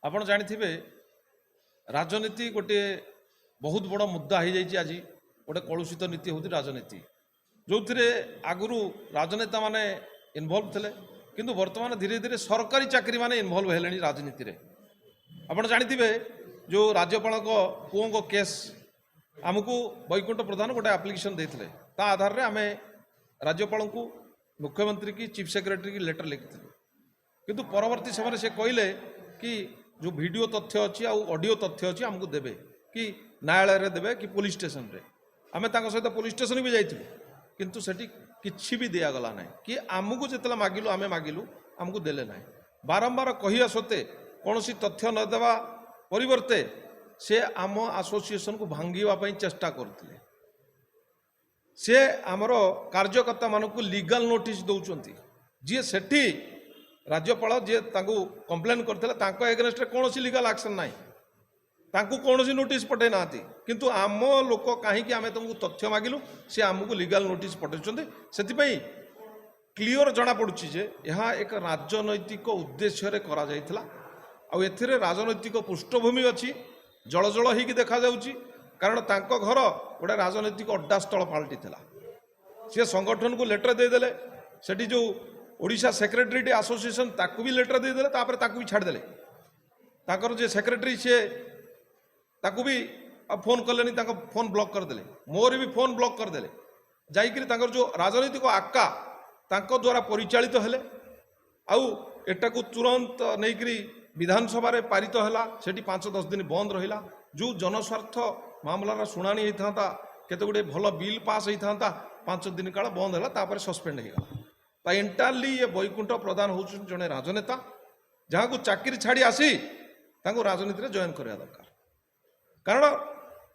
आपण जानिथिबे राजनीति गोटे बहुत बड़ मुद्दा हो जाइए। आज गोटे कलुषित नीति हूँ राजनीति जो थे आगु राजनेता माने इनवल्व थे किंतु वर्तमान धीरे धीरे सरकारी चाकरी माने इनवल्व हेले राजनीति रे। आपण जानिथिबे जो राज्यपाल पुओं को केस आमको वैकुंठ प्रधान गोटे एप्लिकेशन देते आधार रे आमे राज्यपाल को मुख्यमंत्री की चीफ सेक्रेटरी की लेटर लिखी किंतु परवर्ती समय से कहले कि जो वीडियो तथ्य अच्छी ऑडियो तथ्य अच्छी आमको देवे कि न्यायालय देवे कि पुलिस स्टेशन रे आमे तांको सहित पुलिस स्टेशन भी जाइथिलु किंतु सेठी किछि भी दिया गला ना कि आमको जितला मागिलु आमे मागिलु आमको देले ना। बारंबार कहिया सत्ते कौनसी तथ्य न देवा परिवर्ते से आम एसोसिएशन को भांगिवा पई चेष्टा करथिले। से आमर कार्यकर्ता मानकु लीगल नोटिस दौचंती जी सेठी राज्यपाल जी कंप्लेन करते एगेन्स्ट कौन लीगल एक्शन ना कौन नोटिस पठे ना किंतु आम लोक कहीं आम तुमको तथ्य मागिलु सी आमको लीगल नोटिस पठाई से क्लीयर जना पड़ुछि जे यह एक राजनैतिक उद्देश्य करा जाइथिला आउ एथिरे राजनैतिक पृष्ठभूमि अच्छी जल जल होगी देखा जाउछि कारण तांको घर गोटे राजनैतिक अड्डा स्थल पलटि सी संगठन को लेटर देदेले सेठी जो ओडिशा सेक्रेटरीट एसोसिएशन ताकू भी लेटर देदेले तापर ताकू भी छाड़देले ताकर जे सेक्रेटरी सी ताकू भी फोन कले फोन ब्लॉक करदेले मोर भी फोन ब्लॉक करदेले जाइकरी ताकर जो राजनैतिक आका तांको द्वारा परिचालित हेले आउ एटाकू तुरंत नहींकरी विधानसभा रे पारित हैला सेठी 5-10 दिन बंद रहिला जो जनस्वार्थ मामलार शुणाणी होता केते गुडे भल बिल पास होता 5 दिन काल बंद है तापर सस्पेंड होगा एंटायरली ये वैकुंठ प्रधान हूँ जड़े राजनेता जहाँ को चाकरी छाड़ी आसी राजनीति में जॉइन करवा दरकार कारण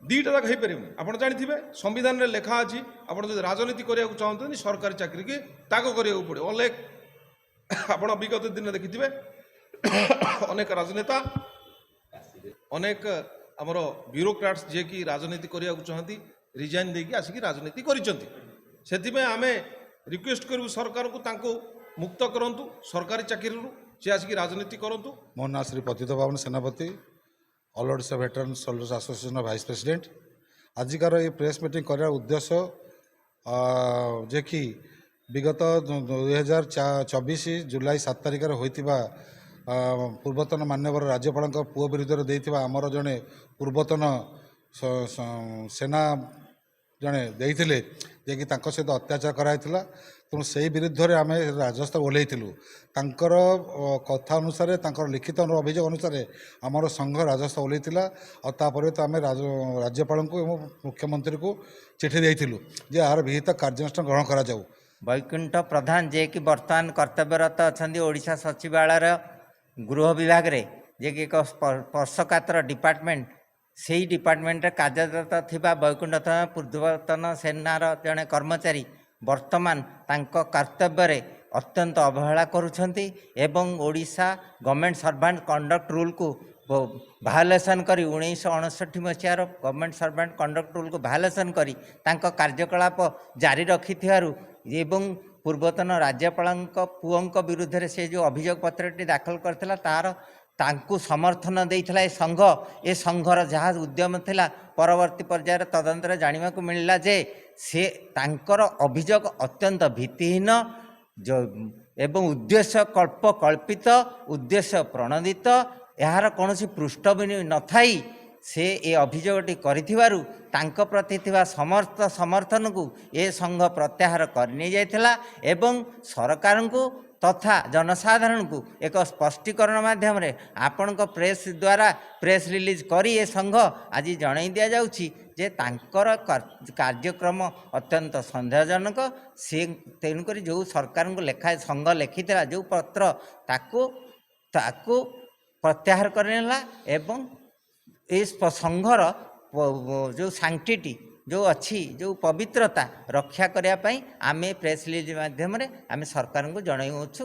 दीटा जाक हो पारे आप जानी संविधान में लेखा अच्छी आप राजनीति करने को चाहते सरकारी चाकरी की त्याग करने पड़े अनेक आप विगत दिन देखिथे अनेक राजनेता अनेक आमर ब्यूरोक्राट्स जे कि राजनीति करने को चाहती रिजाइन देकी आसिक राजनीति करें आमे रिक्वेस्ट करूँ सरकार को मुक्त करंतु सरकारी चाकरी से आसिक राजनीति करंतु। मो ना Shri Patit Pawan Senapati all Odisha veteran soldiers association vice president आजिकार ये प्रेस मीटिंग करार उद्देश्य जे कि विगत 2024 जुलाई 7 तारिख होता पूर्वतन मान्यवर राज्यपाल पुओ विरुद्ध देइथिबा आमर जड़े पूर्वतन सेना जड़े देइथिले जे कि तांको सहित अत्याचार कराइथिला तेणु से विरुद्ध में आम राजस्व ओह्लैलु तांकर कथा अनुसार तांकर लिखित अभियोग अनुसार आमर संघ राजस्व ओह्लैला और आम राज्यपाल को मुख्यमंत्री को चिठी देइथिलु जे यार विहित कार्यानुष्ठान ग्रहण करा जाऊ। वैकुंठ प्रधान जे कि वर्तमान कर्तव्यरत अच्छा ओडिशा सचिवालय गृह विभाग रे जे कि एक स्पर्शकातर डिपार्टमेंट से डिपार्टमेंट कार्यरत थिबा वैकुंठ पूर्वतन सेनार जड़े कर्मचारी वर्तमान तांको कर्तव्य रे अत्यंत अवहेला करुछंती एवं Odisha government servant conduct rule को भायोलेसन करी 1959 मसीहार गवर्नमेंट सर्वेंट कंडक्ट रूल को भायोलेसन करी तांको कार्यकलाप जारी रखिथिबारु एवं पूर्वतन राज्यपाल पुओं विरुद्ध से जो अभियोग पत्रटी दाखल करथिला तार तांकु समर्थन देइथिला ए संघर जहाँ उद्यम थिला परवर्ती पर्यायर तदंतर जानिबा को मिलला जे से तांकर अभियोग अत्यंत भित्तिहीन जो एवं उद्देश्य कल्पित उद्देश्य प्रणोदित यार कौन पृष्ठभूमि न थाई से ए अभियोगटी करिथिबारु तांको प्रति थिबा समस्त समर्थन को ए संघ प्रत्याहार करनी जाइथिला एवं सरकार को तथा जनसाधारण को एक स्पष्टीकरण माध्यम रे आपण प्रेस द्वारा प्रेस रिलीज करी ए संघ आज जणाई दिया जाउछि जे तांकर कार्यक्रम अत्यंत संदेहजनक से तेणुक जो सरकार को लेखा संघ लिखिथिला जो पत्र ताकू प्रत्याहार करनेला एवं इस संघर जो सांक्टिटी जो अच्छी जो पवित्रता रक्षा करने आमे प्रेस रिलीज माध्यम आमे सरकार को जणाइछु।